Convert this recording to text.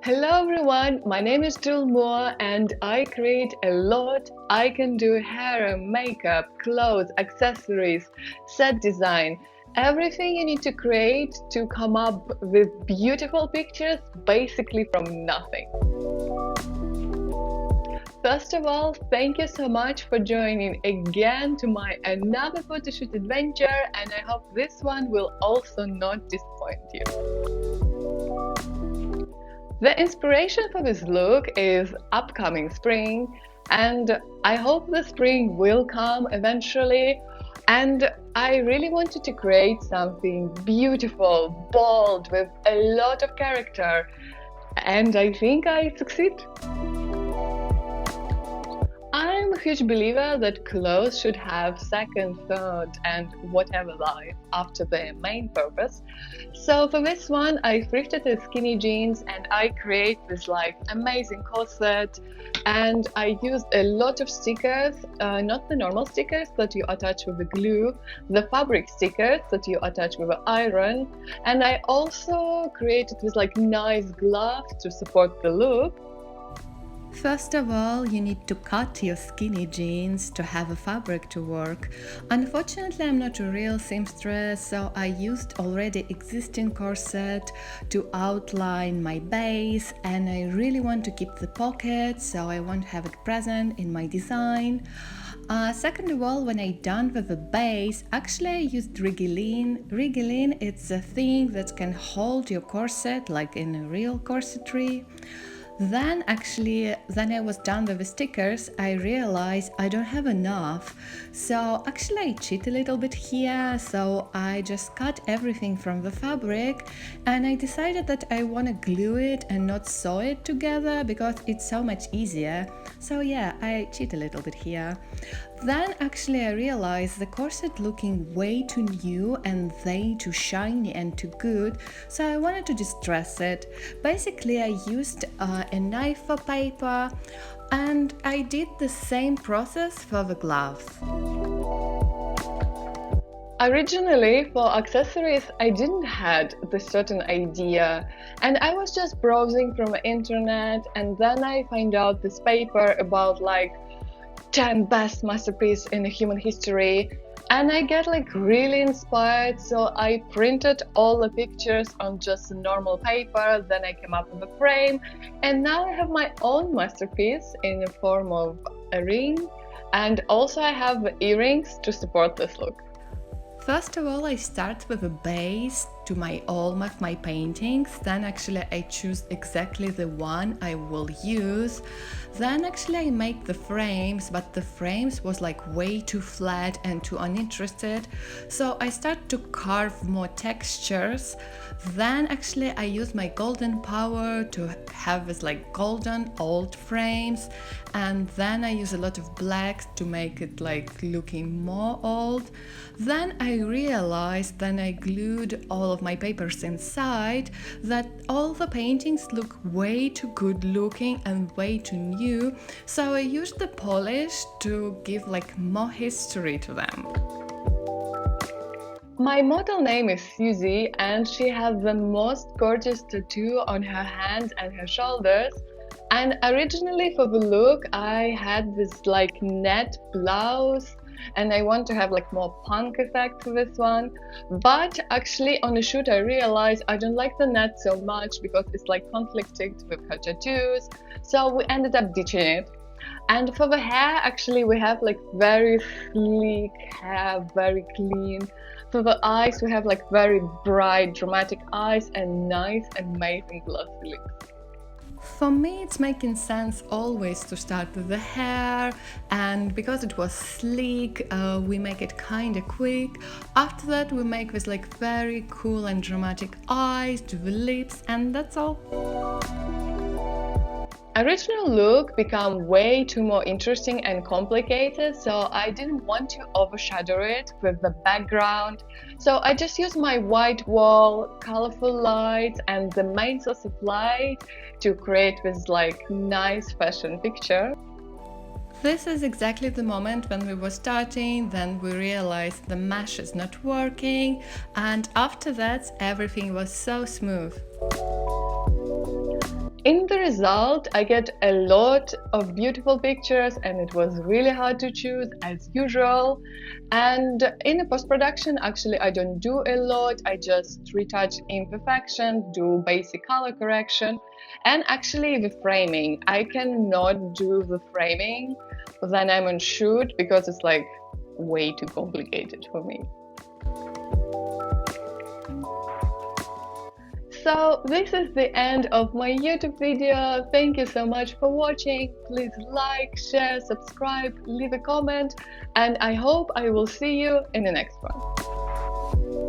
Hello everyone, my name is Jill Moore and I create a lot. I can do hair, makeup, clothes, accessories, set design, everything you need to create to come up with beautiful pictures basically from nothing. First of all, thank you so much for joining again to my another photoshoot adventure, and I hope this one will also not disappoint you. The inspiration for this look is upcoming spring, and I hope the spring will come eventually. And I really wanted to create something beautiful, bold, with a lot of character, and I think I succeed. I'm a huge believer that clothes should have second, third, and whatever life after their main purpose. So for this one, I thrifted the skinny jeans and I create this amazing corset. And I used a lot of stickers, not the normal stickers that you attach with the glue, the fabric stickers that you attach with the iron. And I also created this nice gloves to support the look. First of all, you need to cut your skinny jeans to have a fabric to work. Unfortunately, I'm not a real seamstress, so I used already existing corset to outline my base, and I really want to keep the pocket, so I want to have it present in my design. Second of all, when I done with the base, actually I used Rigeline. Rigeline, it's a thing that can hold your corset like in a real corsetry. Then I was done with the stickers, I realized I don't have enough. So actually I cheat a little bit here, so I just cut everything from the fabric and I decided that I want to glue it and not sew it together because it's so much easier. So yeah, I cheat a little bit here. Then actually I realized the corset looking way too new and way too shiny and too good, so I wanted to distress it. Basically I used a knife for paper and I did the same process for the gloves. Originally, for accessories, I didn't had this certain idea, and I was just browsing from the internet, and then I find out this paper about 10 best masterpieces in human history, and I get really inspired, so I printed all the pictures on just normal paper, then I came up with a frame, and now I have my own masterpiece in the form of a ring, and also I have earrings to support this look. First of all, I start with a base to all of my paintings, then actually I choose exactly the one I will use. Then actually I make the frames, but the frames was way too flat and too uninterested, so I start to carve more textures. Then actually I use my golden power to have this golden old frames, and then I use a lot of blacks to make it looking more old. Then I realized, then I glued all of my papers inside, that all the paintings look way too good looking and way too new, so I used the polish to give more history to them. My model name is Susie and she has the most gorgeous tattoo on her hands and her shoulders. And originally for the look I had this net blouse and I want to have more punk effect to this one, but actually on the shoot I realized I don't like the net so much because it's conflicting with her tattoos, so we ended up ditching it. And for the hair, actually we have very sleek hair, very clean. For the eyes we have very bright dramatic eyes and nice amazing glossy lips. For me, it's making sense always to start with the hair, and because it was sleek, we make it kinda quick. After that, we make this very cool and dramatic eyes to the lips, and that's all. Original look become way too more interesting and complicated, so I didn't want to overshadow it with the background. So I just used my white wall, colorful lights, and the main source of light to create this nice fashion picture. This is exactly the moment when we were starting, then we realized the mesh is not working, and after that everything was so smooth. In the result, I get a lot of beautiful pictures, and it was really hard to choose as usual. And in the post-production, actually, I don't do a lot. I just retouch imperfections, do basic color correction, and actually the framing. I cannot do the framing when I'm on shoot because it's like way too complicated for me. So this is the end of my YouTube video. Thank you so much for watching. Please like, share, subscribe, leave a comment, and I hope I will see you in the next one.